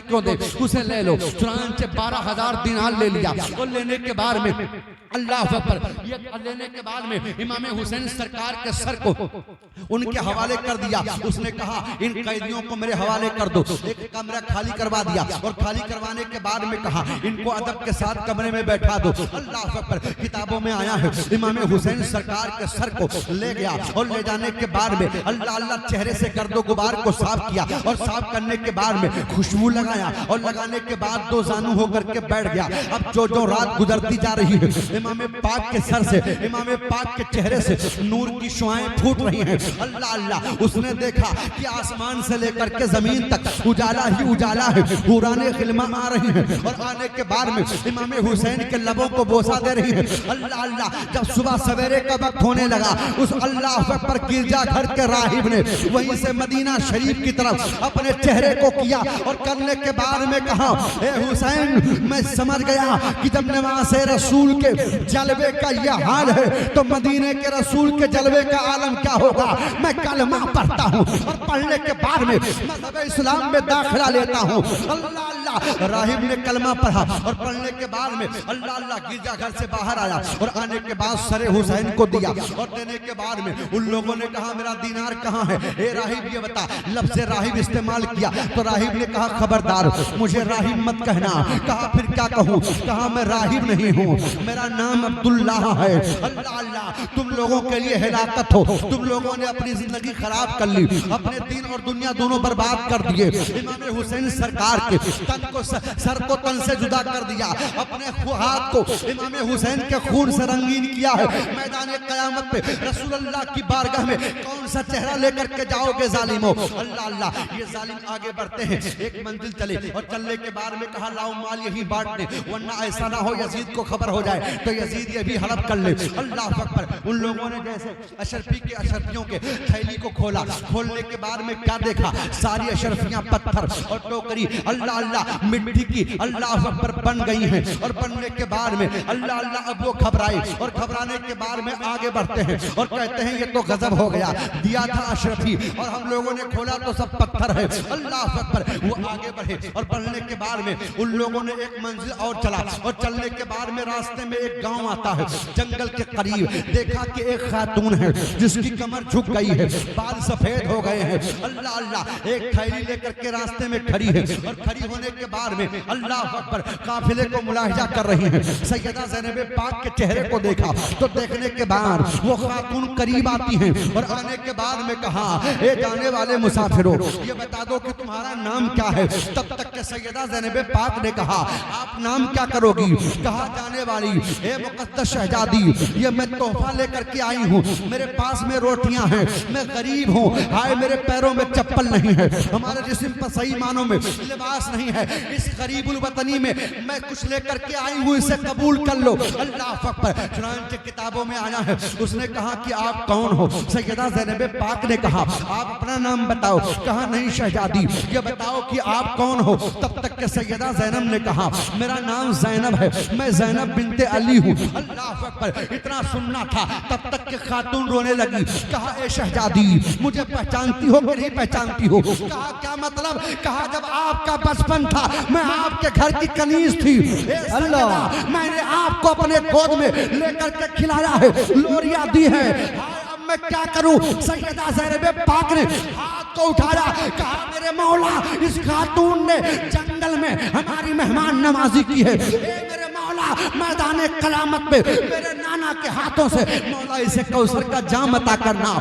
को दे, उसे ले लो। चुनांचे 12,000 दिनार ले लिया और लेने के बाद में अल्लाह अकबर, ये लेने के बाद में इमाम हुसैन सरकार के सर को उनके हवाले कर दिया। उसने कहा इन कैदियों को मेरे हवाले कर दो। एक कमरा खाली करवा दिया और खाली करवाने के बाद में कहा इनको अदब के साथ कमरे में बैठा दो। अल्लाह अकबर, किताबों में आया है इमाम हुसैन सरकार के सर को ले गया और ले जाने के बाद में अल्लाह अल्लाह चेहरे से गर्दो गुबार को साफ किया और साफ करने के बाद में खुशबू लगाया और लगाने के बाद दो जानू होकर के बैठ गया। अब जो जो रात गुजरती जा रही है, इमाम पाक के सर से, इमाम पाक के चेहरे से नूर की शुआएं फूट रही हैं। अल्लाह अल्लाह, उसने देखा कि आसमान से लेकर के जमीन तक उजाला ही उजाला है, हुराने खिलमा आ रही हैं और आने के बाद में इमाम हुसैन के लबों को बोसा दे रही है। अल्लाह अल्लाह, जब सुबह सवेरे का वक्त होने लगा, उस अल्लाह पर गिरजा घर के राहिब ने वहीं से मदीना शरीफ की तरफ अपने चेहरे को किया और करने के बाद में कहा ए हुसैन, मैं समझ गया कि जब नवासे रसूल के जलवे का यह हाल है तो मदीने के रसूल के जलवे का आलम क्या होगा। मैं कलमा पढ़ता हूँ और पढ़ने के बाद में मज़हब इस्लाम में दाखिला लेता हूँ। अल्लाह अल्लाह, राहिब ने कलमा पढ़ा और पढ़ने के बाद में अल्लाह अल्लाह गिरजा घर से बाहर आया और आने के बाद सरे हुसैन को दिया और देने के बाद में उन लोगों ने कहा मेरा दीनार कहाँ है, ए राहिब ये बता। लफ्ज़ राहिब इस्तेमाल किया तो राहिब ने कहा खबरदार, मुझे राहिब मत कहना। कहा फिर क्या कहूँ? कहा मैं राहिब नहीं हूँ, मेरा नाम अब्दुल्लाह है। अल्लाह अल्लाह, तुम लोगों के लिए हिलाकत हो, तुम लोगों ने अपनी जिंदगी खराब कर ली, अपने दीन और दुनिया दोनों बर्बाद कर दिए। इमाम हुसैन सरकार के तन को सर को तन से जुदा कर दिया, अपने हाथ को इमाम हुसैन के खून से रंगीन किया है। मैदान क़यामत पे रसूल अल्लाह की बारगाह में कौन सा चेहरा लेकर के जाओगे जालिमो? अल्लाह अल्लाह, ये जालिम आगे बढ़ते हैं, एक मंजिल चले और चलने के बाद में कहा लाओ माल यही बांट दे, वरना ऐसा ना हो यजीद को खबर हो जाए तो यजीद ये भी हड़प कर ले। अल्लाह अकबर, उन लोगों ने जैसे अशरफी के अशरफियों के थैली को खोला, खोलने के बाद में क्या देखा? सारी अशरफियां पत्थर और टोकरी अल्लाह अल्लाह मिट्टी की अल्लाह अकबर बन गई हैं और बनने के बाद में अल्लाह अल्लाह अब वो घबराए और घबराने के बाद में आगे बढ़ते हैं और कहते हैं ये तो गजब हो गया, दिया था अशरफी और हम लोगों ने खोला तो सब पत्थर है। अल्लाह अकबर, वो आगे बढ़े और बढ़ने के बाद में उन लोगों ने एक मंजिल और चला और चलने के बाद में रास्ते में एक गांव आता है जंगल के करीब। देखा कि एक खातून है जिसकी कमर झुक गई है, बाल सफेद हो गए हैं। अल्लाह अल्लाह, एक थैली लेकर के रास्ते में खड़ी है और खड़ी होने के बाद में अल्लाह अकबर काफिले को मुलाहिजा कर रही है। सैयदा ज़ैनब पाक के चेहरे को देखा तो देखने के बाद वो खातून करीब आती हैं और आने के बाद में कहा ए जाने वाले मुसाफिरों, ये बता दो कि तुम्हारा नाम क्या है। तब तक के सैयदा ज़ैनब पाक ने कहा आप नाम क्या करोगी? कहा जाने वाली, ए मुक़द्दस शहजादी, ये मैं तोहफा लेकर के आई हूँ, मेरे पास में रोटियां हैं, मैं गरीब हूँ, हाय मेरे पैरों में चप्पल नहीं है, हमारे जिस्म पर सही मानों में लिबास नहीं है, इस गरीबुल वतनी में मैं कुछ लेकर के आई हूँ, इसे कबूल कर लो। अल्लाह अकबर, चुनांचे किताबों में आया है। उसने कहा कि आप कौन हो? सैयदा ज़ैनब पाक ने कहा आप अपना नाम बताओ। कहा नहीं शहजादी, ये बताओ कि आप कौन हो? तब तक के सैयदा ज़ैनब ने कहा मेरा नाम ज़ैनब है, मैं ज़ैनब बिनते अली हूँ। अल्लाह अकबर, इतना सुनना था तब तक के खातून रोने लगी। कहा ए शहजादी, मुझे पहचानती हो कि नहीं पहचानती हो? कहा क्या मतलब? कहा जब आपका बचपन था मैं आपके घर की कनीज थी, अल्लाह मैंने आपको अपने गोद में लेकर के खिलाया है, लोरियां दी है, अब मैं क्या करूं? सैयदा ज़ैनब पाक ने हाथ को उठाया, कहा मेरे मौला, इस खातून ने जंगल में हमारी मेहमान नवाजी की है, मेरे मौला मैदान क़यामत में मेरे नाना के हाथों से मौला इसे कौसर का जाम अता करना।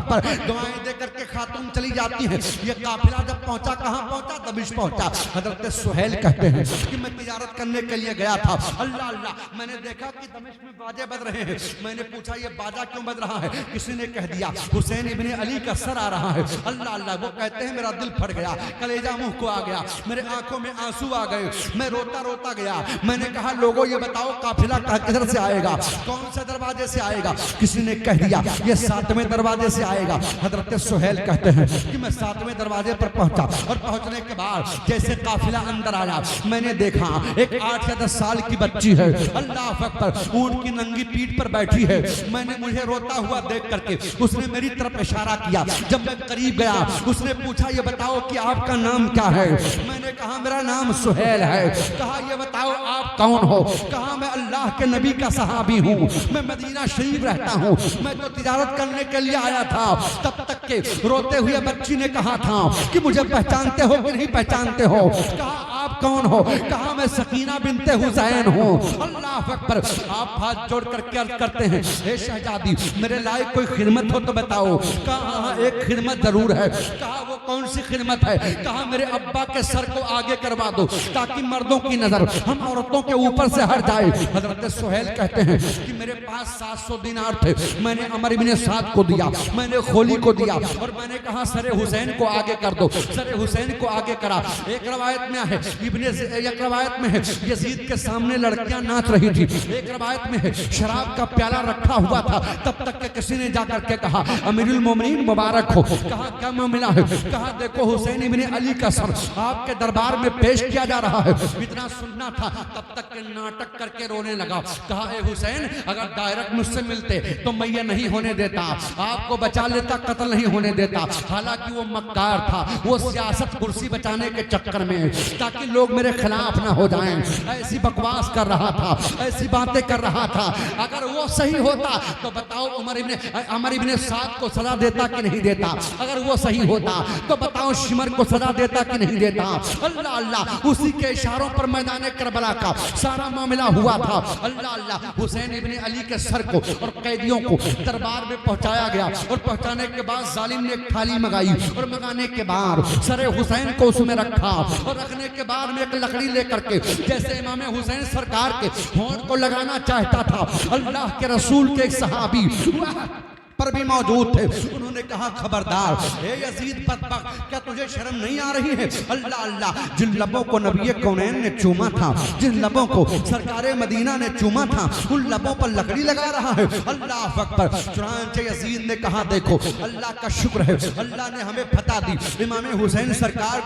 पर दुआएं देकर के खातून चली जाती है। ये काफिला जब पहुंचा, कहाँ पहुंचा? दमिश्क पहुंचा। हजरत सुहेल कहते हैं कि मैं तिजारत करने के लिए गया था, अल्लाह अल्लाह, मैंने देखा कि दमिश्क में बाजे बज रहे हैं। मैंने पूछा ये बाजा क्यों बज रहा है? किसी ने कह दिया हुसैन इब्ने अली का सर आ रहा है। अल्लाह अल्लाह, वो कहते हैं मेरा दिल फट गया, कलेजा मुंह को आ गया, मेरे आंखों में आंसू आ गए, मैं रोता रोता गया। मैंने कहा लोगों ये बताओ काफिला किधर से आएगा, कौन से दरवाजे से आएगा? किसी ने कह दिया ये 7वें दरवाजे से आएगा। हजरत सुहेल कहते हैं कि मैं 7वें दरवाजे पर पहुंचा और पहुंचने के बाद जैसे काफिला अंदर आया, मैंने देखा एक 8 या 10 साल की बच्ची है, अल्लाह अकबर, ऊंट की नंगी पीठ पर बैठी है। मैंने मुझे रोता हुआ देख करके उसने मेरी तरफ इशारा किया। जब मैं करीब गया उसने पूछा, ये बताओ कि आपका नाम क्या है? मैंने कहा मेरा नाम सुहेल है। कहा ये बताओ आप कौन हो? कहा मैं अल्लाह के नबी का सहाबी हूँ, मैं मदीना शरीफ रहता हूँ, मैं तो तिजारत करने के लिए आया था। तब तक के रोते हुए बच्ची ने कहा था कि मुझे पहचानते हो कि नहीं पहचानते हो? कहा आप कौन हो? कहा मैं सकीना बिनते हुसैन हूँ। अल्लाह अकबर। आप हाथ जोड़ करके अर्ज करते हैं, हे शहजादी मेरे लायक कोई खिदमत हो तो बताओ। कहा एक खिदमत जरूर है। कहा वो कौन सी खिदमत है? कहा मेरे अब्बा के सर को आगे करवा दो ताकि मर्दों की नजर हम औरतों के ऊपर से हट जाए। हजरत सुहेल कहते हैं कि मेरे पास 700 दिनार थे, मैंने अमर इब्ने साद को दिया, मैंने खोली को दिया और मैंने कहा सरे हुसैन को आगे कर दो। सरे हुसैन को आगे करा। एक रवायत में है एक रवायत में है यजीद के सामने लड़कियां नाच रही थी, एक रवायत में है शराब का प्याला रखा हुआ था। तब तक के किसी ने जाकर के कहा अमीरुल मोमिनीन मुबारक हो। कहा क्या मामला है? कहा देखो हुसैन इब्ने अली का सर आपके दरबार में पेश किया जा रहा है। इतना सुनना था, तब तक के नाटक करके रोने लगा। कहा ए हुसैन अगर डायरेक्ट मुझसे मिलते तो मैं ये नहीं होने देता, आपको बचा लेता, कत्ल नहीं होने देता। हालांकि वो मक्कार था, वो सियासत कुर्सी बचाने के चक्कर में ताकि लोग मेरे खिलाफ ना हो जाएं, ऐसी बकवास कर रहा था, ऐसी बातें कर रहा था। अगर वो सही होता तो बताओ अमर इब्ने साद को सजा देता कि नहीं देता? अगर वो सही होता तो बताओ शिमर को सजा देता कि नहीं देता? अल्लाह अल्लाह, उसी के इशारों पर मैदान करबला का सारा मामला हुआ था। अल्लाह अल्लाह, हुसैन इब्ने अली के सर को और कैदियों को दरबार में पहुंचाया गया और पहुंचाने के बाद जालिम ने एक थाली मंगाई और मंगाने के बाद सरे हुसैन को उसमें रखा और रखने के बाद में एक लकड़ी लेकर के जैसे इमाम हुसैन सरकार के होंठ को लगाना चाहता था, अल्लाह के रसूल के एक सहाबी पर भी मौजूद थे। उन्होंने कहा खबरदार ए यजीद बदबख्त, क्या तुझे शर्म नहीं आ रही है? अल्लाह अल्लाह, जिन लबों को नबी कौनैन ने चूमा था, जिन लबों को सरकारे मदीना ने चूमा था, उन लबों पर लकड़ी लगा रहा है। अल्लाह अकबर। चुनांचे यजीद ने कहा देखो अल्लाह का शुक्र है, अल्लाह ने हमें फतह दी, इमाम हुसैन सरकार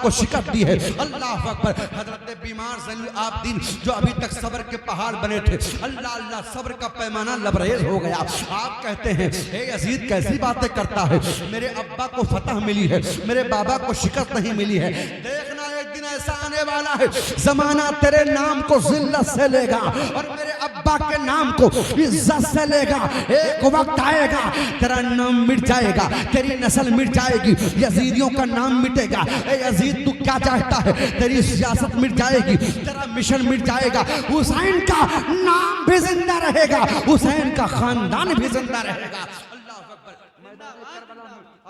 को शिकस्त दी है। अल्लाह अकबर। हजरत बीमार ज़ैनुल आबिदीन जो अभी तक सब्र के पहाड़ बने थे, अल्लाह अल्लाह सब्र का पैमाना लबरेज हो गया। आप कहते हैं ए यजीद कैसी बातें करता है? मेरे अब्बा को फतह मिली है, मेरे बाबा को शिकस्त नहीं मिली है। देखना एक दिन ऐसा आने वाला है जमाना तेरे नाम को जिल्लत से लेगा और मेरे अब्बा के नाम को इज्जत से लेगा। एक वक्त आएगा तेरा नाम मिट जाएगा, तेरी नस्ल मिट जाएगी, यजीदियों का नाम मिटेगा। ए यजीद तू क्या चाहता है? तेरी सियासत मिट जाएगी, तेरा मिशन मिट जाएगा, हुसैन का नाम भी जिंदा रहेगा, हुसैन का खानदान भी जिंदा रहेगा। अल्लाह अकबर।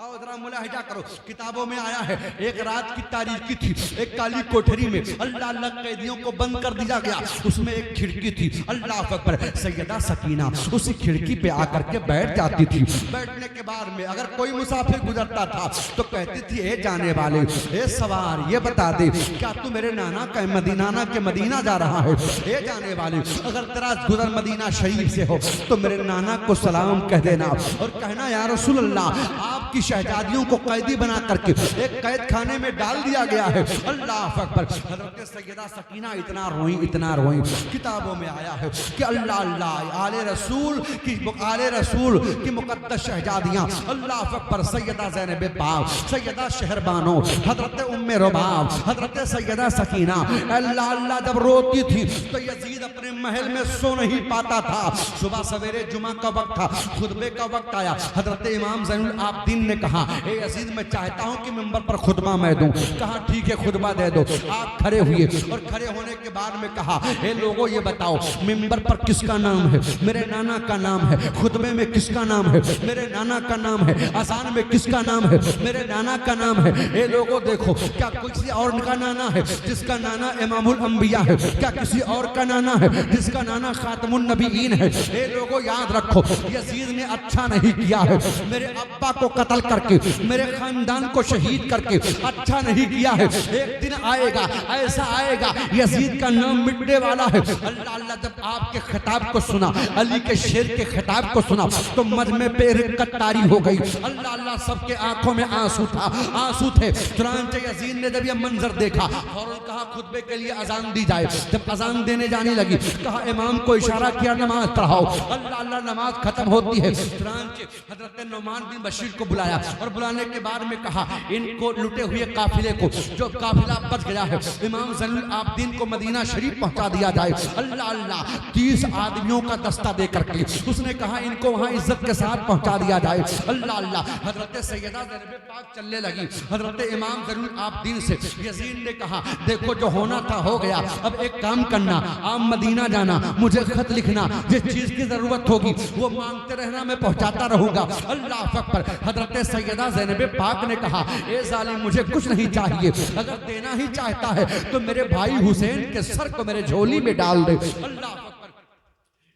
आओ जरा मुलाहिजा करो, किताबों में आया है एक रात की तारीकी थी, एक काली कोठरी में अल्लाह अल्लाह कैदियों को बंद कर दिया गया। उसमें एक खिड़की थी। अल्लाह अकबर। सैयदा सकीना उसी खिड़की पे आकर के बैठ जाती थी। बैठने के बाद में अगर कोई मुसाफिर गुजरता था तो कहती थी ए जाने वाले, ए सवार, ये बता दे क्या तू मेरे नाना का मदीना के मदीना जा रहा है? ए जाने वाले, अगर तेरा गुजर मदीना शरीफ से हो तो मेरे नाना को सलाम कह देना और कहना या रसूल अल्लाह आपकी शहजादियों को कैदी बना करके एक कैद खाने में डाल दिया गया है। अल्लाह अकबर। हजरत सैयदा सकीना इतना रोई, किताबों में आया है कि अल्लाह अल्लाह आले रसूल की मुकद्दस शहजादियां, अल्लाह अकबर, सैयदा ज़ैनब पाक, सैयदा शहरबानो, हजरत उम्मे रुबाब, हजरत सैयदा सकीना अल्लाह अल्लाह जब रोती थी तो यजीद अपने महल में सो नहीं पाता था। सुबह सवेरे जुमा का वक्त था, खुतबे का वक्त आया। हजरत इमाम ज़ैनुल आबिदीन ने कहा ए यजीद मैं चाहता हूं कि मिंबर पर खुतबा मैं दूं। कहा ठीक है खुतबा दे दो। आप खड़े हुए और खड़े होने के बाद में कहा ए लोगों ये बताओ मिंबर पर किसका नाम है? मेरे नाना का नाम है। खुतबे में किसका नाम है? मेरे नाना का नाम है। अज़ान में किसका नाम है? मेरे नाना का नाम है। ए लोगों देखो क्या किसी और का नाना है जिसका नाना इमामुल अंबिया है? क्या किसी और का नाना है जिसका नाना खातमुन नबीयीन है? ए लोगों याद रखो यजीद ने अच्छा नहीं किया है, मेरे अब्बा को कत्ल कत्ल करके, मेरे खानदान को शहीद करके अच्छा नहीं किया है। एक दिन आएगा, ऐसा आएगा, यजीद का नाम मिटने वाला है। अल्लाह अल्लाह जब आपके खिताब को सुना, अली के शेर के खिताब को सुना, तो मजमे पे रिक्कत तारी हो गई। अल्लाह अल्लाह सबके आंखों में आंसू था, आंसू थे। चुनांचे यजीद ने जब ये मंजर देखा, फौरन कहा खुतबे के लिए अजान दी जाए। जब अजान देने जाने लगी, कहा इमाम को इशारा किया नमाज पढ़ाओ। अल्लाह अल्लाह नमाज खत्म होती है। चुनांचे हजरत नुमान बिन बशीर को बुलाया और बुलाने के बाद में कहा इनको लुटे हुए काफिले को, जो काफिला बच गया है, इमाम ज़ैनुल आबिदीन को मदीना शरीफ पहुंचा दिया जाए। अल्लाह अल्लाह 30 आदमियों का दस्ता दे करके उसने कहा इनको वहां इज्जत के साथ पहुंचा दिया जाए। अल्लाह अल्लाह हजरत सैयदा ज़ैनब पाक चलने लगी। हजरत इमाम ज़ैनुल आबिदीन से यजीद ने कहा देखो जो होना था हो गया, अब एक काम करना, आप मदीना जाना, मुझे खत लिखना, जिस चीज की जरूरत होगी वो मांगते रहना, मैं पहुंचाता रहूंगा। अल्लाह अकबर। हजरत सैयदा ज़ैनब पाक ने कहा ए जालिम मुझे कुछ नहीं चाहिए, अगर देना ही चाहता है तो मेरे भाई हुसैन के सर को मेरे झोली में डाल दे। अल्लाह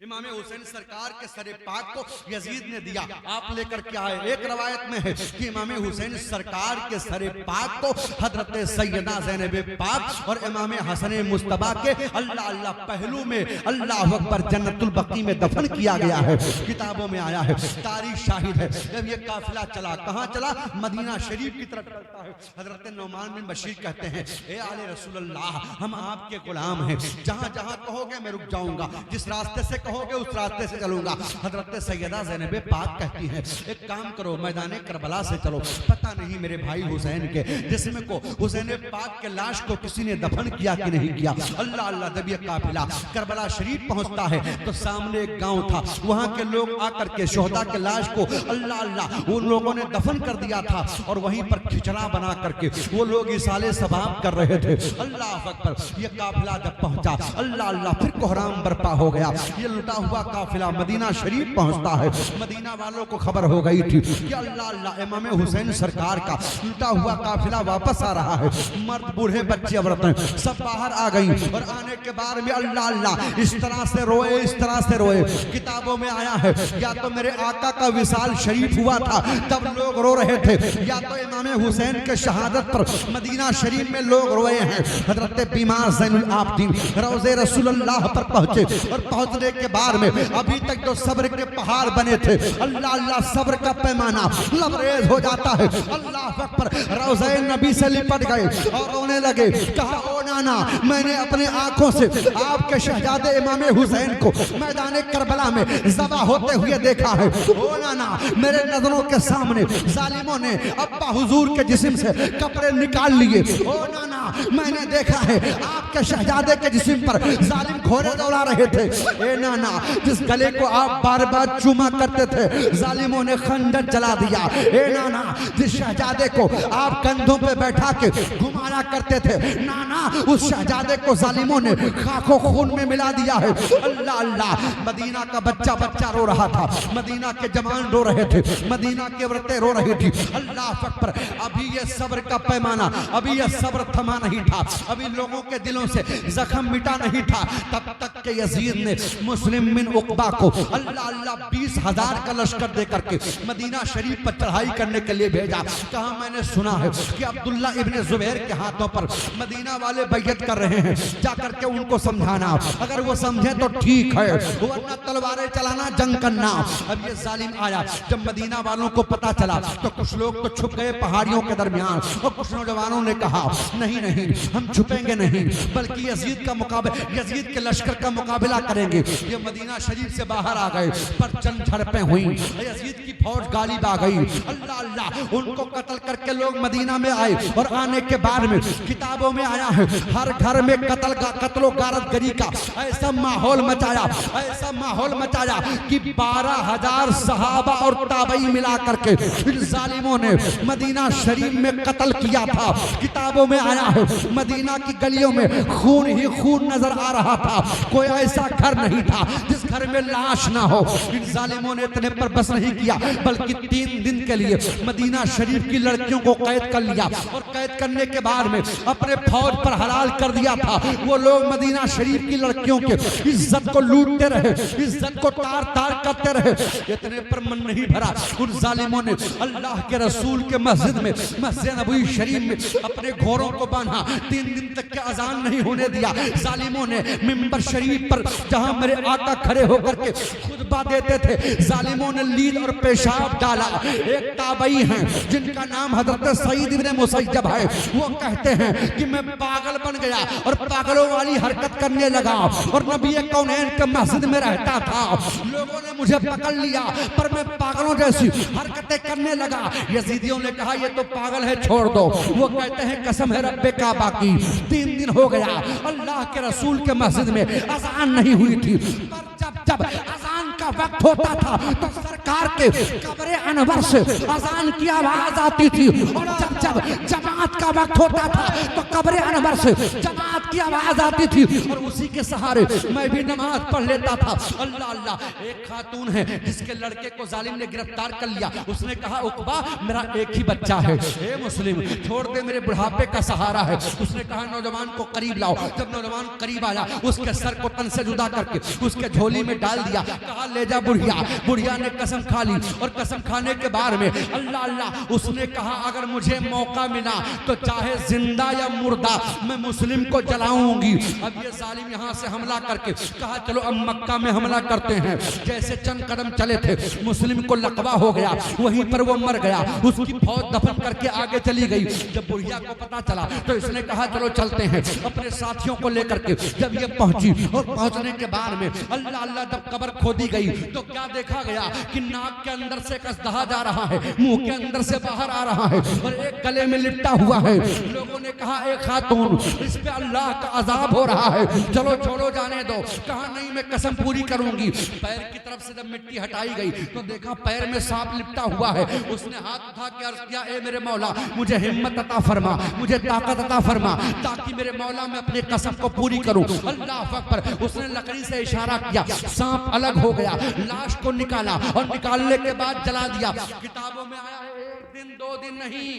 इमाम हुसैन सरकार के सरे पाक को यजीद ने दिया, आप लेकर के आए। एक रवायत में है कि इमाम हुसैन सरकार के सरे पाक को हजरत सैयदा ज़ैनब पाक और इमाम हसन मुस्तबा के अल्लाह अल्लाह पहलू में अल्लाह अकबर जन्नतुल बकी में दफन किया गया है। किताबों में आया है, तारीख शाहिद है। जब ये काफिला चला, कहाँ चला? मदीना शरीफ की तरफ चलता है। हजरत नुमान बिन बशीर कहते हैं ए आले रसूलल्लाह, हम आपके गुलाम हैं, जहाँ जहाँ कहोगे मैं रुक जाऊंगा, जिस रास्ते से कहोगे उस रास्ते से चलूंगा। हजरत सैयदा ज़ैनब पाक कहती है एक काम करो, मैदाने करबला से चलो, पता नहीं मेरे भाई हुसैन के जिस्म को, हुसैन पाक के लाश को किसी ने दफन किया कि नहीं किया। अल्लाह अल्लाह जब ये काफिला करबला शरीफ पहुंचता है तो सामने एक गांव था, वहां के लोग आकर के शोहदा के लाश को अल्लाह अल्लाह उन लोगों ने दफन कर दिया था और वहीं पर खिचड़ा बना करके वो लोग इसाले सवाब कर रहे थे। अल्लाह अकबर। ये काफिला जब पहुंचा, अल्लाह अल्लाह फिर कोहराम बर्पा हो गया। ये लुटा हुआ काफिला मदीना शरीफ पहुंचता है। मदीना वालों को खबर हो गई थी कि अल्लाह अल्लाह इमाम हुसैन सरकार का लुटा हुआ काफिला वापस आ रहा है। मर्द बूढ़े बच्चे औरतें सब बाहर आ गई और आने के बाद में अल्लाह अल्लाह इस तरह से रोए, इस तरह से रोए। किताबों में आया है या तो मेरे आका का विसाल शरीफ हुआ था तब लोग रो रहे थे, या तो इमाम हुसैन के शहादत पर मदीना शरीफ में लोग रोए हैं। हजरत बीमार ज़ैनुल आबिदीन रोज़े रसूलुल्लाह पर पहुंचे और पहुंचने के बाद में अभी तक जो सब्र के पहाड़ बने थे, अल्लाह अल्लाह सब्र का पैमाना लबरेज हो जाता है। अल्लाह अकबर। रोज़े नबी से लिपट गए और रोने लगे। कहा ओ नाना, मैंने अपने आंखों से आपके शहजादे इमाम हुसैन को मैदान करबला में ज़बा होते हुए देखा है। ओ नाना, मेरे नजरों के सामने जालिमों ने अब्बा हुजूर के जिस्म से कपड़े निकाल लिए। ओ नाना, मैंने देखा है आपके शहजादे के जिस्म पर जालिम घोड़े दौड़ा रहे थे। ए नाना, जिस गले को आप बार बार चूमा करते थे जालिमों ने खंजर जला दिया। ए नाना, जिस शहजादे को आप कंधों पे बैठा के घुमाया करते थे, नाना उस शहजादे को जालिमों ने खाको खून में मिला दिया है। अल्लाह अल्लाह। मदीना का बच्चा बच्चा रो रहा था, मदीना के जवान रो रहे थे, मदीना की औरतें रो रही थी। अल्लाह अकबर। अभी ये सब्र का पैमाना, अभी ये सब्र थमा नहीं था, अभी लोगों के दिलों से जख्म मिटा नहीं था। तब तक के यजीद ने मुस्लिम बिन उकबा को अल्लाह अल्लाह 20,000 का लश्कर दे करके मदीना शरीफ पर चढ़ाई करने के लिए भेजा। कहा मैंने सुना है कि अब्दुल्ला इब्ने जुबैर के हाथों पर मदीना वाले बैयत कर रहे हैं, जाकर के उनको समझाना, अगर वो समझे तो ठीक है, वरना तलवारें चलाना, जंग करना। अब ये जालिम आया। जब मदीना वालों को पता चला तो कुछ लोग तो छुप गए पहाड़ियों के दरमियान और कुछ नौजवानों ने कहा नहीं नहीं, हम छुपेंगे नहीं, बल्कि यजीद का मुकाबला, यजीद के लश्कर का मुकाबला करेंगे। ये मदीना शरीफ से बाहर आ गए, प्रचंड झड़पें हुई, यजीद की फौज गालिब आ गई। अल्लाह अल्लाह। उनको कत्ल करके लोग मदीना में आए और आने के बाद में किताबों में आया है हर घर में कत्लो गारतगरी का ऐसा माहौल मचाया, ऐसा माहौल मचाया कि 12,000 सहाबा और ताबई मिला करके इन जालिमों ने मदीना शरीफ में कत्ल किया था। किताबों में आया है मदीना की गलियों में खून ही खून नजर आ रहा था, कोई ऐसा घर नहीं था जिस घर में लाश ना हो। इन जालिमों ने इतने पर बस नहीं किया, बल्कि 3 दिन के लिए मदीना शरीफ की लड़कियों को कैद कर लिया और कैद करने के बाद में अपने फौज पर हलाल कर दिया था। वो लोग मदीना शरीफ की लड़कियों के इज्जत को लूटते रहे, इज्जत को तार तार करते रहे। इतने पर मन नहीं भरा, उन जालिमों ने अल्लाह के रसूल के मस्जिद में, मस्जिद नबवी शरीफ में अपने घोड़ों को बांधा। 3 दिन तक के अजान नहीं होने दिया। जालिमों ने मिंबर शरीफ पर जहां मेरे आका खड़े होकर के खुतबा देते थे, जालिमों ने लील और पेशाब डाला। एक ताबई हैं जिनका नाम हजरत सईद इब्ने मुसय्यब है, वो कहते हैं कि मैं पागल बन गया और पागलों वाली हरकत करने लगा और नबी कौनैन के मस्जिद में रहता था। लोगों ने मुझे पकड़ लिया पर मैं पागलों जैसी हरकतें करने लगा। यजीदियों ने कहा ये तो पागल है, छोड़ दो। वो कहते हैं कसम है रब्बे काबा की, 3 दिन हो गया अल्लाह के रसूल के मस्जिद में अजान नहीं हुई थी। पर जब अजान का वक्त होता था तो सरकार के कब्र अनवर से अजान की आवाज आती थी और जब जमात का वक्त होता था तो कब्र अनवर से जमात की आवाज आती थी और उसी के सहारे मैं भी नमाज पढ़ लेता था। अल्लाह अल्लाह। एक खातून है जिसके लड़के को जालिम ने गिरफ्तार कर लिया। उसने कहा उकबा मेरा एक ही बच्चा है, ए मुस्लिम छोड़ दे, मेरे बुढ़ापे का सहारा है। उसने कहा नौजवान को करीब लाओ। जब नौजवान करीब आया उसके सर को तन से जुदा करके उसके झोली में डाल दिया। कहा ले जा बुढ़िया। बुढ़िया ने कसम खा ली और कसम खाने के बाद में अल्लाह अल्लाह उसने कहा अगर मुझे मौका मिला तो चाहे जिंदा या मुर्दा मैं मुस्लिम को जलाऊंगी। अब ये जालिम यहाँ से हमला करके कहा चलो अब मक्का में हमला करते हैं। जैसे चंद कदम चले थे मुस्लिम को लकवा हो गया, वहीं पर वो मर गया। उसकी फौज दफन करके आगे चली गई। जब बुढ़िया को पता चला तो इसने कहा चलो चलते हैं अपने साथियों को लेकर के। जब ये पहुंची और पहुंचने के बाद में अल्लाह अल्लाह जब कब्र खोदी गई तो क्या देखा गया कि नाक के अंदर से कसदहा जा रहा है, मुंह के अंदर से बाहर आ रहा है और एक गले में लिपटा हुआ है। लोगों ने कहा एक खातून इस पे अल्लाह का अजाब हो रहा है, चलो छोड़ो जाने दो। कहा नहीं मैं कसम पूरी करूंगी। पैर की तरफ से जब मिट्टी हटाई गई तो देखा पैर में सांप लिपटा हुआ है। उसने हाथ उठा के अर्ज किया ए मेरे मौला मुझे हिम्मत अता फरमा, मुझे ताकत अता फरमा ताकि मेरे मौला मैं अपनी कसम को पूरी करूं। अल्लाह अकबर। उसने लकड़ी से इशारा किया, सांप अलग हो गया, लाश को निकाला और निकालने के बाद जला दिया। किताबों में आया है 1 दिन 2 दिन नहीं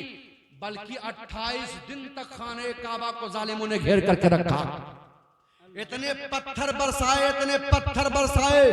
बल्कि 28 दिन तक खाने काबा को जालिमों ने घेर करके रखा। इतने पत्थर बरसाए, इतने पत्थर बरसाए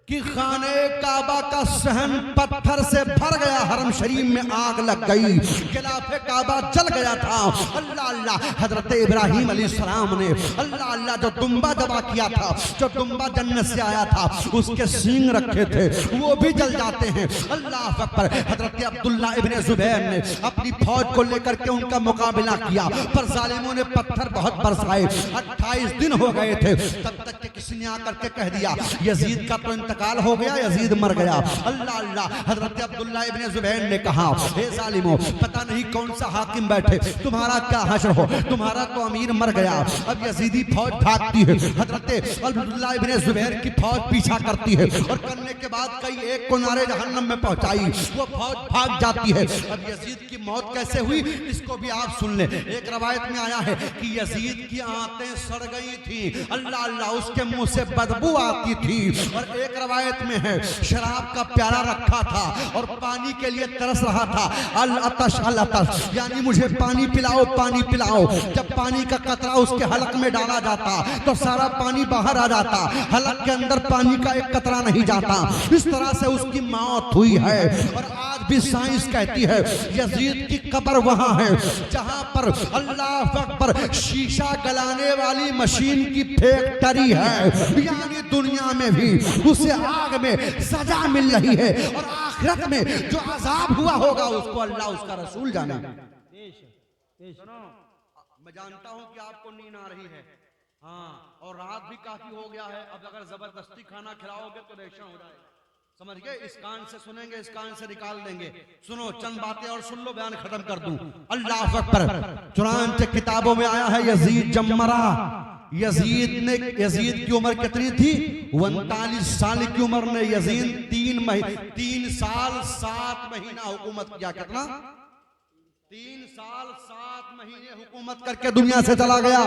कि खाने काबा का सहन पत्थर से भर गया। हरम शरीफ में आग लग गई, खिलाफे काबा जल गया था। अल्लाह अल्लाह। हजरत इब्राहिम अलैहिस्सलाम ने अल्लाह अल्लाह जो दुम्बा दबा किया था, जो दुम्बा जन्नत से आया था उसके सींग रखे थे वो भी जल जाते हैं। अल्लाह अकबर। हजरत अब्दुल्ला इब्ने जुबैर ने अपनी फौज को लेकर के उनका मुकाबला किया पर जालिमों ने पत्थर बहुत बरसाए। 28 दिन हो गए थे तब तक कि किसी ने आकर के कह दिया यजीद का तो इंतकाल हो गया, यजीद मर गया। अल्लाह अल्लाह। हजरत अब्दुल्ला इब्ने जुबैर ने कहा हे जालिमों पता नहीं कौन सा हाकिम बैठे, तुम्हारा क्या हश्र हो, तुम्हारा तो अमीर मर गया। अब यजीदी फौज भागती है, हजरत अब्दुल्ला इब्ने जुबैर की फौज पीछा करती है और करने के बाद कई एक को नारे जहन्नम में पहुंचाई, वो फौज भाग जाती है। अब यजीद की मौत कैसे हुई इसको भी आप सुन ले। एक रवायत में आया है कि यजीद की आंतें सड़ गई थी। अल्लाह अल्लाह। उसके मुंह से बदबू आती थी और एक रवायत में है शराब का प्याला रखा था और पानी के लिए तरस रहा था। अल अतश अल अतश यानी मुझे पानी पिलाओ, पानी पिलाओ। जब पानी का कतरा उसके हलक में डाला जाता तो सारा पानी बाहर आ जाता, हलक के अंदर पानी का एक कतरा नहीं जाता। इस तरह से उसकी मौत हुई है। और आज भी साइंस कहती है यजीद की कब्र वहां है जहां पर अल्लाह अकबर शीशा गलाने वाली मशीन की फैक्ट्री है। यानी दुनिया में भी उसे आग में सजा मिल रही है और आखिरत में जो अजाब हुआ होगा उसको अल्लाह उसका रसूल जाने। सुनो मैं जानता हूं कि आपको नींद आ रही है, हाँ, और रात भी काफी हो गया है। अब अगर जबरदस्ती खाना खिलाओगे तो रेशा हो जाएगा, समझ गए। इस कान से सुनेंगे, इस कान से निकाल देंगे। सुनो चंद बातें और सुन लो, बयान खत्म कर दूं। अल्लाह अकबर। चुनांचे किताबों में आया है यजीद जम्मरा। यजीद की उम्र कितनी थी? 39 साल की उम्र में यजीद 3 साल 7 महीना हुकूमत किया। कितना? 3 साल 7 महीने हुकूमत करके दुनिया से चला गया।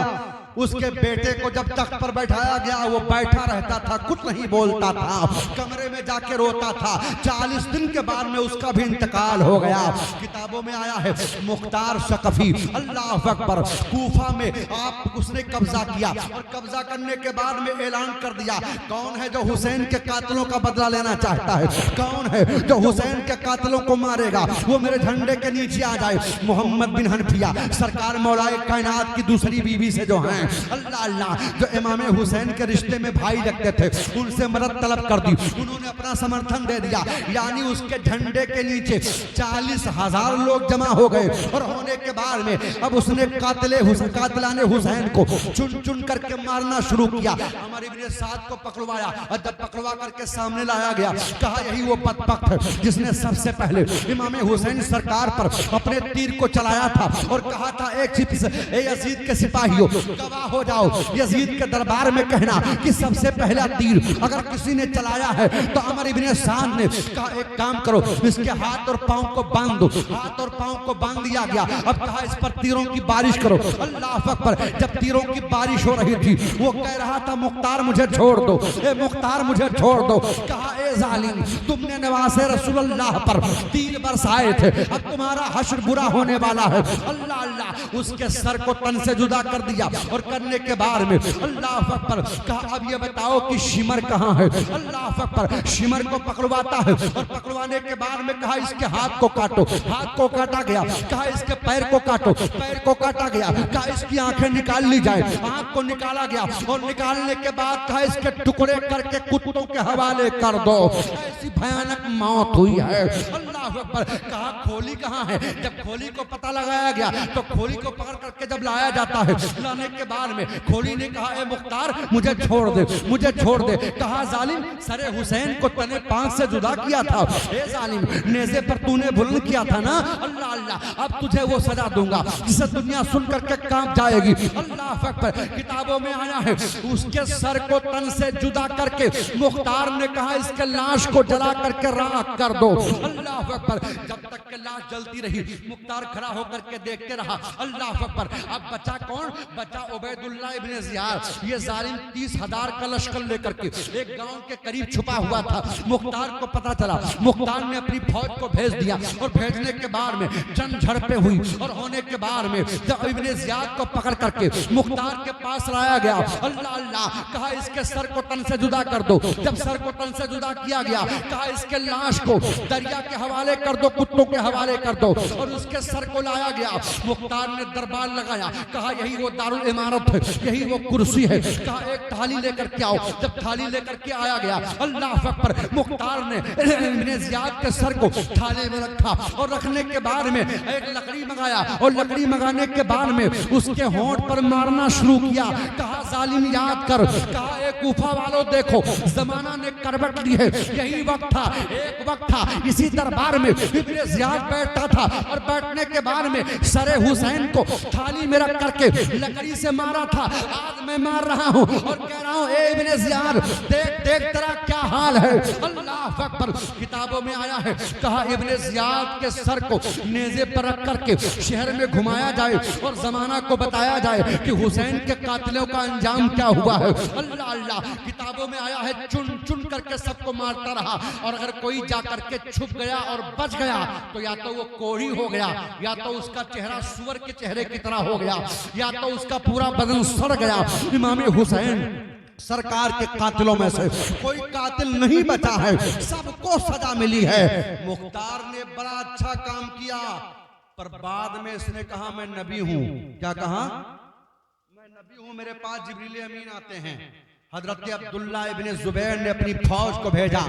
उसके बेटे को जब तख्त पर बैठाया गया वो बैठा रहता था, कुछ नहीं बोलता था, कमरे में जाके रोता था। 40 दिन के बाद में उसका भी इंतकाल हो गया। किताबों में आया है मुख्तार सकफी, अल्लाह अकबर, कूफा में आप उसने कब्जा किया और कब्जा करने के बाद में ऐलान कर दिया कौन है जो हुसैन के कातिलों का बदला लेना चाहता है, कौन है जो हुसैन के कातिलों को मारेगा, वो मेरे झंडे के नीचे आ जाए। मोहम्मद बिन हनफिया सरकार मौलाए कायनात की दूसरी बीवी से जो हैं अल्लाह अल्लाह, जो इमाम हुसैन के रिश्ते में भाई लगते थे, उनसे मदद तलब कर दी। उन्होंने अपना समर्थन दे दिया, यानी उसके झंडे के नीचे 40,000 लोग जमा हो गए। और होने के बाद में अब उसने कातिलाने हुसैन को चुन चुन करके मारना शुरू किया। हमारे इब्ने साद को पकड़वाया और जब पकड़वा करके सामने लाया गया, कहा यही वो बदबख्त है जिसने सबसे पहले इमाम हुसैन सरकार पर अपने तीर को चलाया था और कहा था एक यजीद के सिपाहियों गवाह हो जाओ, यजीद के दरबार में कहना कि सबसे पहला तीर अगर किसी ने चलाया है तो हमारे इब्ने साद ने कहा एक काम करो, इसके हाथ और पांव को बांध दो। हाथ और पांव को बांध दिया गया। अब कहा इस पर तीरों की बारिश करो। अल्लाह अकबर, जब तीरों की बारिश हो रही थी वो कह रहा था मुख्तार मुझे छोड़ दो, ए मुख्तार मुझे छोड़ दो। कहा ए जालिम, तुमने नवासे रसूलुल्लाह पर तीर बरसाए थे, अब तुम्हारा हश्र बुरा होने वाला है। अल्लाह अल्लाह, उसके सर को तन से जुदा कर दिया और करने के बाद में अल्लाह अकबर कहा अब ये बताओ कि शिमर कहाँ है। अल्लाह अकबर, शिमर को पकड़वाता है और पकड़वाने के बाद में कहा इसके हाथ को काटो। हाथ को काटा गया। कहा इसके पैर को काटो। पैर को काटा गया। कहा इसकी आंखें निकाल ली जाए। आंख को निकाला गया और निकालने के बाद कहा इसके टुकड़े करके कुत्तों के हवाले कर दो। ऐसी भयानक मौत हुई है। अल्लाह अकबर, कहा खोली कहाँ है। जब खोली को पता लगाया गया तो खोली को पकड़ करके जब लाया जाता है, लाने के बाद में खोली ने कहा ए मुख्तार मुझे छोड़ दे, मुझे छोड़ दे। कहा जालिम, सरे हुसैन को तने पांच से जुदा किया था। ए जालिम, नेज़े पर तूने बुलंद किया था ना। अल्लाह अल्लाह, अब तुझे वो सजा दूंगा जिसे दुनिया सुन करके कांप जाएगी। अल्लाह अकबर, किताबों में आया है उसके सर को तन से जुदा करके मुख्तार ने कहा इसके लाश को जला करके राख कर दो। अल्लाह अकबर, जब तक के लाश जलती रही मुख्तार खड़ा होकर के देखते रहा। अल्लाह अकबर, अब बचा कौन? बचा उबैदुल्लाह इब्ने ज़ियाद। ये जालिम 30,000 का लश्कर लेकर के एक गांव के करीब छुपा हुआ था। मुख्तार को पता चला, मुख्तार ने अपनी फौज को भेज दिया और भेजने के बाद में जंग झड़पें हुई और होने के बाद में जब इब्ने ज़ियाद को पकड़ करके मुख्तार के पास लाया गया, अल्लाह अल्लाह, कहा इसके सर को तन से जुदा कर दो। जब सर को तन से जुदा किया गया, कहा इसके लाश को दरिया के हवाले कर दो, कुत्तों के हवाले कर दो। और उसके सर को लाया गया। मुख्तार ने दरबार लगाया, कहा यही वो दारुल इमारत है, यही वो कुर्सी है। कहा एक थाली लेकर के आओ। जब थाली लेकर के आया गया, अल्लाह अकबर, मुख्तार ने इब्ने ज़ियाद के सर को थाली में रखा और रखने के बाद में एक लकड़ी मंगाया और लकड़ी मंगाने के बाद में उसके होंठ पर मारना शुरू किया। कहा जालिम याद कर। कहा एक कूफा वालों देखो, जमाना ने करवट ली है। यही वक्त था, एक वक्त था इसी दरबार में इब्ने ज़ियाद बैठता था और बैठने के बाद में सरे हुसैन को थाली में रख करके लकड़ी से मारा था। आज मैं मार रहा हूँ और कह रहा हूँ ए इब्ने ज़ियाद, देख देख तेरा क्या हाल है। अल्लाह अकबर, किताबों में आया है, कहा इब्ने ज़ियाद के सर को नेज़े पर रख करके शहर में घुमाया जाए और जमाना को बताया जाए कि हुसैन के कातिलों का अंजाम क्या हुआ है। अल्लाह अल्लाह, किताबों में आया है चुन चुन करके सबको मारता रहा और अगर कोई जा करके छुप गया और बच गया तो या तो वो कोढ़ी हो गया, या तो उसका चेहरा सुअर के चेहरे की तरह हो गया, या तो उसका पूरा बदन सड़ गया। इमाम हुसैन सरकार के कातिलों में से कोई कातिल नहीं बचा है, सबको सजा मिली है। मुख्तार ने बड़ा अच्छा काम किया, पर बाद में इसने कहा मैं नबी हूं। क्या कहा? मैं नबी हूं, मेरे पास जिब्रील अमीन आते हैं। हजरत अब्दुल्ला इब्ने जुबैर ने अपनी फौज को भेजा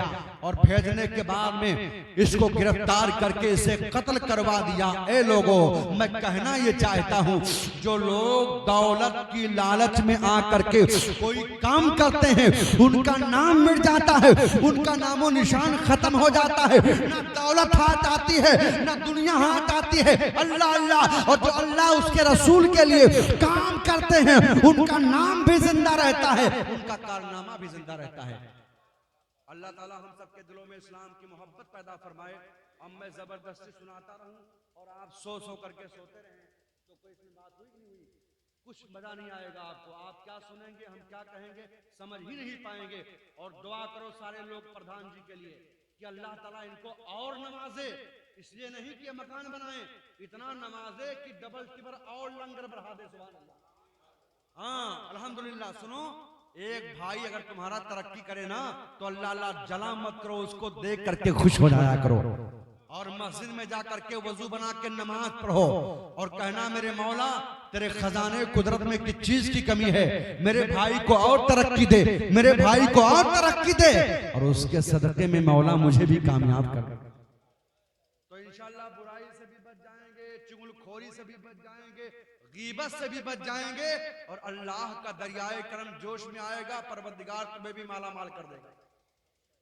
और भेजने के बाद में इसको गिरफ्तार करके इसे कत्ल करवा दिया। ए लोगों, मैं कहना ये चाहता हूँ, जो लोग दौलत की लालच में आकर के कोई काम करते हैं उनका नाम मिट जाता है, उनका नामो निशान खत्म हो जाता है। ना दौलत हाथ आती है, ना दुनिया हाथ आती है। अल्लाह अल्लाह, और जो अल्लाह उसके रसूल के लिए काम करते हैं उनका नाम भी जिंदा रहता है, का कारनामा भी जिंदा रहता है। अल्लाह ताला हम सबके दिलों में इस्लाम की मोहब्बत पैदा फरमाए। अब मैं जबरदस्ती सुनाता रहूं और आप सो सो करके सोते रहें तो कोई इसमें बात हुई नहीं हुई। कुछ मजा नहीं आएगा आपको। आप क्या सुनेंगे, हम क्या कहेंगे, समझ ही नहीं पाएंगे। और दुआ करो सारे लोग प्रधान जी के लिए कि अल्लाह ताला इनको और नवाजे, इसलिए नहीं कि मकान बनाए, इतना नवाजे कि डबल टिबर और लंगर बढ़ा दे। सुभान अल्लाह। हाँ अल्हम्दुलिल्लाह। सुनो, एक भाई अगर तुम्हारा तरक्की करे ना तो अल्लाह अल्लाह जला मत करो, उसको देख करके खुश हो जाया करो। और मस्जिद में जाकर के वजू बना के नमाज पढ़ो और कहना मेरे मौला तेरे खजाने कुदरत में किस चीज की कमी है, मेरे भाई को और तरक्की दे, मेरे भाई को और तरक्की दे, और उसके सदक़े में मौला मुझे भी कामयाब कर। तो इंशाअल्लाह बुराई से भी बच जाएंगे, चुगलखोरी से भी बच जाएंगे, गीबत से भी बच जाएंगे, और अल्लाह का दरियाए करम जोश में आएगा, परवरदिगार तुम्हें भी माला माल कर देगा।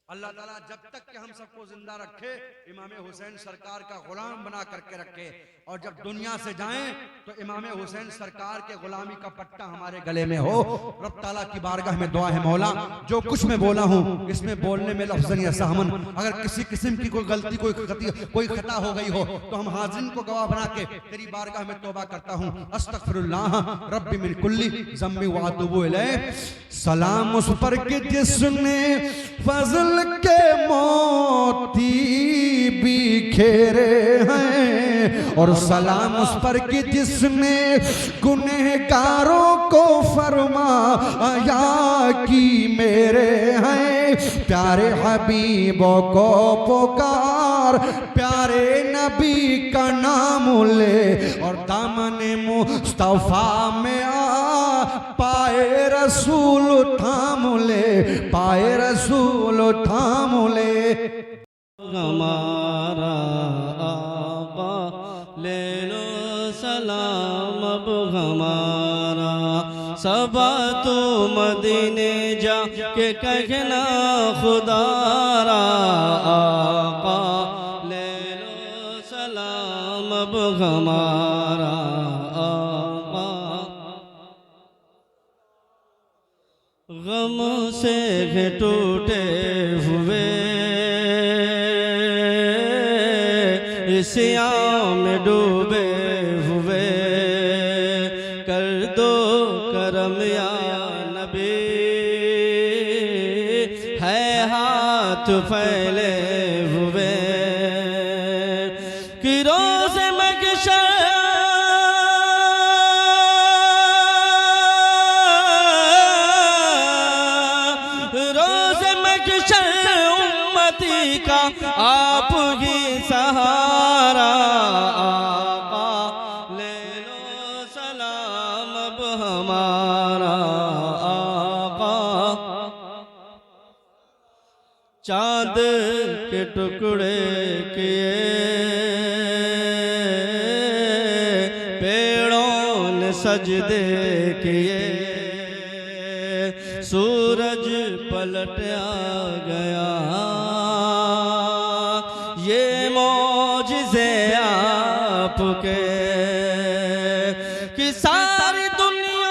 अल्लाह ताला जब तक कि हम सबको जिंदा रखे, इमाम हुसैन सरकार का गुलाम बना करके रखे, और जब दुनिया से जाएं तो इमाम हुसैन सरकार के गुलामी का पट्टा हमारे गले में हो। रब ताला की बारगाह में दुआ है, मौला जो कुछ मैं बोला हूँ इसमें बोलने में लफ्ज़न या सहमन अगर किसी किस्म की कोई गलती, कोई खता हो गई हो तो हम हाज़िन को गवाह बना के तेरी बारगाह में तौबा करता हूँ। अस्तगफिरुल्लाह रब्बी मिन कुल्ली ज़म्बी व अतूबु इलैह। सलाम उस पर कि जिसने फज़ल के मोती बिखेरे हैं, और सलाम उस पर कि जिसने गुनहगारों को फरमाया कि मेरे हैं। प्यारे हबीबों को पुकार, प्यारे नबी का नाम ले, और दामन मुस्तफा में आ पाए रसूल थाम ले, पाए रसूल थाम ले। हमारा आका ले लो सलाम अब हमारा, सबा तो मदीने जा के कहना खुदारा। आका ले लो सलाम अब हमारा आका। गम से टूटे हुए सियाह में डूबे हुए, कर दो करम या नबी, है हाथ फैले हुए कि रोज़ महशर उम्मती का आप ही सहारा। आका ले लो सलाम अब हमारा आका। चाँद के टुकड़े किए पेड़ों ने सजदे किए, सूरज पलट आ गया, ये मौजिज़े आपके कि सारी दुनिया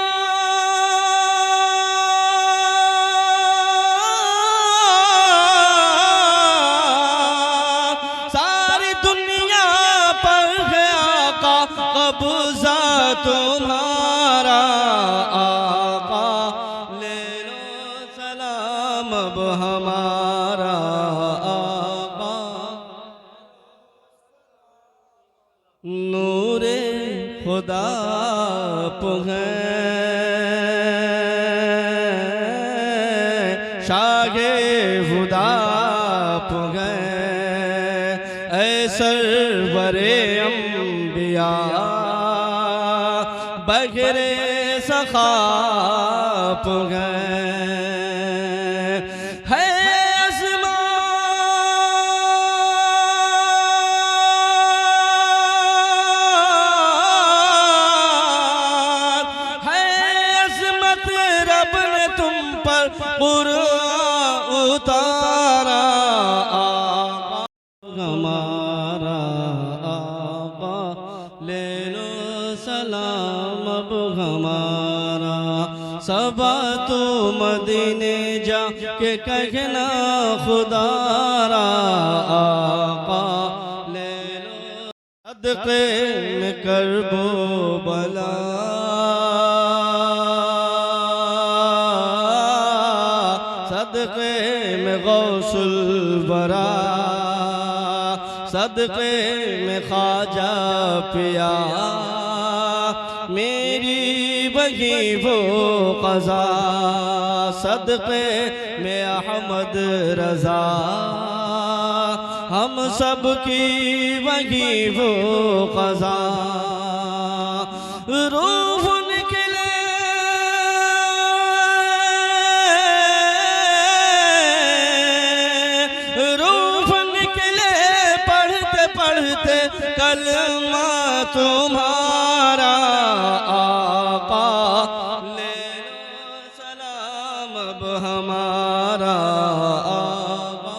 पर है आका कब्ज़ा तुम्हारा। आका ले लो सलाम अब हमारा आका। नूरे खुदा आप हैं, शागे खुदा आप हैं, ऐ सरवरे अंबिया बगरे सखाप हैं। उतारा आका हमारा आका ले लो सलाम अब हमारा। सबा तो मदीने जा के कहना खुदारा। आका ले लो सदक़े में करबो बला सदक़े में गौसुल वरा, सदक़े में ख्वाजा पिया, मेरी वही वो क़ज़ा, सदक़े में अहमद रज़ा, हम सब की वही वो क़ज़ा। रूह निकले पढ़ते पढ़ते कलमा तुम्हारा, आका ले लो सलाम अब हमारा आका।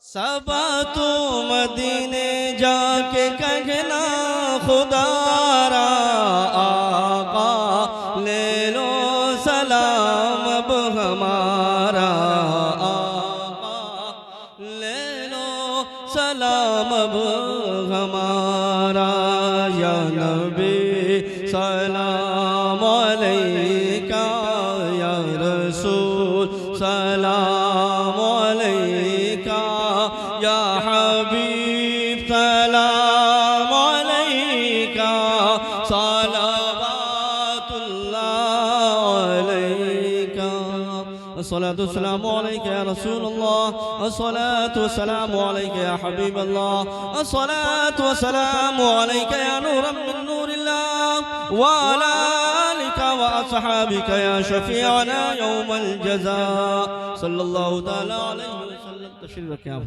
सबा तू मदीने जाके कहना खुदारा, आका ले लो सलाम अब हमारा, आका ले लो सलाम अब हमारा। या नबी सलाम अलैका, या रसूल सलाम अलैका, या हबीब सलाम अलैका, सलावतुल्लाह अलैका। अस्सलातु वस्सलामु अलैका या रसूलल्लाह, अस्सलातु वस्सलामु अलैका या हबीबल्लाह, अस्सलातु वस्सलामु अलैका या नूरन मिन नूरिल्लाह, व अला आलिका व अस्हाबिका या शफीअना यौमल जज़ा, सल्लल्लाहु तआला अलैहि वसल्लम। तशरीफ रखें आप।